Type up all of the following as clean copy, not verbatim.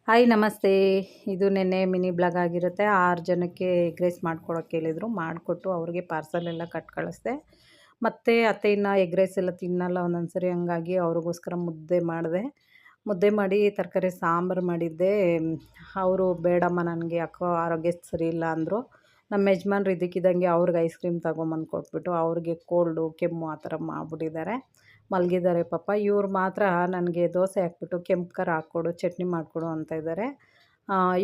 Hi ನಮಸ್ತೆ. ಇದು ನೆನ್ನೆ ಮಿನಿ ಬ್ಲಾಗ್ ಆಗಿರುತ್ತೆ. 6 ಜನಕ್ಕೆ ಎಗ್ ರೈಸ್ ಮಾಡ್ಕೊಡೋಕೆ ಹೇಳಿದರು. ಮಾಡಿಕೊಟ್ಟು ಅವ್ರಿಗೆ ಪಾರ್ಸಲ್ ಎಲ್ಲ ಕಟ್ ಕಳಿಸ್ದೆ. ಮತ್ತು ಅತ್ತೆ ಇನ್ನು ಎಗ್ ರೈಸ್ ಎಲ್ಲ ತಿನ್ನಲ್ಲ ಒಂದೊಂದು ಸರಿ, ಹಂಗಾಗಿ ಅವ್ರಿಗೋಸ್ಕರ ಮುದ್ದೆ ಮಾಡಿದೆ. ಮುದ್ದೆ ಮಾಡಿ ತರಕಾರಿ ಸಾಂಬಾರು ಮಾಡಿದ್ದೆ. ಅವರು ಬೇಡಮ್ಮ ನನಗೆ ಯಾಕೋ ಆರೋಗ್ಯ ಸರಿ ಇಲ್ಲ ಅಂದರು. ನಮ್ಮ ಯಜಮಾನ್ರು ಇದ್ದಕ್ಕಿದ್ದಂಗೆ ಅವ್ರಿಗೆ ಐಸ್ ಕ್ರೀಮ್ ತೊಗೊಂಬಂದು ಕೊಟ್ಬಿಟ್ಟು ಅವ್ರಿಗೆ ಕೋಲ್ಡು ಕೆಮ್ಮು ಆ ಥರ ಮಾಡಿಬಿಟ್ಟಿದ್ದಾರೆ. ಮಲಗಿದ್ದಾರೆ ಪಾಪ. ಇವ್ರು ಮಾತ್ರ ನನಗೆ ದೋಸೆ ಹಾಕ್ಬಿಟ್ಟು ಕೆಂಪು ಖಾರ ಹಾಕ್ಕೊಡು, ಚಟ್ನಿ ಮಾಡಿಕೊಡು ಅಂತ ಇದ್ದಾರೆ.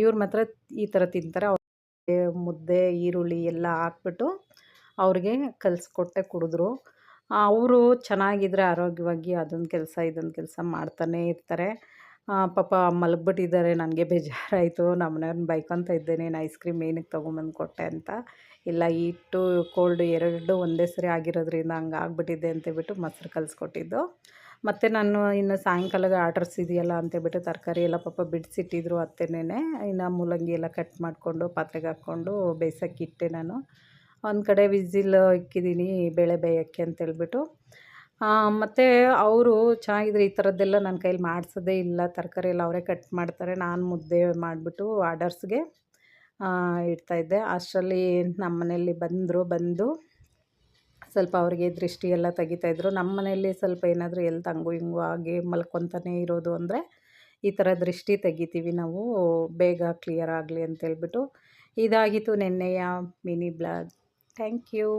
ಇವ್ರು ಮಾತ್ರ ಈ ಥರ ತಿಂತಾರೆ. ಅವ್ರಿಗೆ ಮುದ್ದೆ ಈರುಳ್ಳಿ ಎಲ್ಲ ಹಾಕ್ಬಿಟ್ಟು ಅವ್ರಿಗೆ ಕಲಿಸ್ಕೊಟ್ಟೆ ಕುಡಿದ್ರು. ಅವರು ಚೆನ್ನಾಗಿದ್ದರೆ ಆರೋಗ್ಯವಾಗಿ ಅದೊಂದು ಕೆಲಸ ಇದೊಂದು ಕೆಲಸ ಮಾಡ್ತಾನೇ ಇರ್ತಾರೆ. ಪಾಪ ಮಲಗಿಬಿಟ್ಟಿದ್ದಾರೆ. ನನಗೆ ಬೇಜಾರಾಯಿತು. ನಮ್ಮನೆಯವ್ರನ್ನ ಬೈಕೊತ ಇದ್ದೆ, ನೀನು ಐಸ್ ಕ್ರೀಮ್ ಏನಕ್ಕೆ ತೊಗೊಂಬಂದು ಕೊಟ್ಟೆ ಅಂತ. ಇಲ್ಲ ಹೀಟು ಕೋಲ್ಡು ಎರಡೂ ಒಂದೇ ಸರಿ ಆಗಿರೋದ್ರಿಂದ ಹಂಗೆ ಆಗಿಬಿಟ್ಟಿದೆ ಅಂತೇಳ್ಬಿಟ್ಟು ಮೊಸರು ಕಲಿಸ್ಕೊಟ್ಟಿದ್ದು. ಮತ್ತು ನಾನು ಇನ್ನು ಸಾಯಂಕಾಲದ ಆರ್ಡರ್ಸ್ ಇದೆಯಲ್ಲ ಅಂತೇಳ್ಬಿಟ್ಟು ತರಕಾರಿ ಎಲ್ಲ ಪಾಪ ಬಿಡಿಸಿಟ್ಟಿದ್ರು ಅತ್ತೆನೇ. ಇನ್ನು ಮೂಲಂಗಿ ಎಲ್ಲ ಕಟ್ ಮಾಡಿಕೊಂಡು ಪಾತ್ರೆಗೆ ಹಾಕ್ಕೊಂಡು ಬೇಯಿಸೋಕ್ಕಿಟ್ಟೆ ನಾನು. ಒಂದು ಕಡೆ ವಿಸಿಲ್ ಇಕ್ಕಿದ್ದೀನಿ ಬೇಳೆ ಬೇಯೋಕ್ಕೆ ಅಂತೇಳ್ಬಿಟ್ಟು. ಮತ್ತು ಅವರು ಚೆನ್ನಾಗಿದ್ರೆ ಈ ಥರದ್ದೆಲ್ಲ ನನ್ನ ಕೈಲಿ ಮಾಡಿಸೋದೇ ಇಲ್ಲ. ತರಕಾರಿ ಎಲ್ಲ ಅವರೇ ಕಟ್ ಮಾಡ್ತಾರೆ. ನಾನು ಮುದ್ದೆ ಮಾಡಿಬಿಟ್ಟು ಆರ್ಡರ್ಸ್ಗೆ ಇಡ್ತಾಯಿದ್ದೆ. ಅಷ್ಟರಲ್ಲಿ ನಮ್ಮ ಮನೆಯಲ್ಲಿ ಬಂದು ಸ್ವಲ್ಪ ಅವ್ರಿಗೆ ದೃಷ್ಟಿ ಎಲ್ಲ ತೆಗಿತಾಯಿದ್ರು. ನಮ್ಮ ಮನೆಯಲ್ಲಿ ಸ್ವಲ್ಪ ಏನಾದರೂ ಎಲ್ಲಿ ಹಂಗು ಹಿಂಗು ಆಗಿ ಮಲ್ಕೊತಾನೆ ಇರೋದು ಅಂದರೆ ಈ ಥರ ದೃಷ್ಟಿ ತೆಗಿತೀವಿ ನಾವು, ಬೇಗ ಕ್ಲಿಯರ್ ಆಗಲಿ ಅಂತೇಳ್ಬಿಟ್ಟು. ಇದಾಗಿತ್ತು ನೆನ್ನೆಯ ಮಿನಿ ಬ್ಲಾಗ್. Thank you.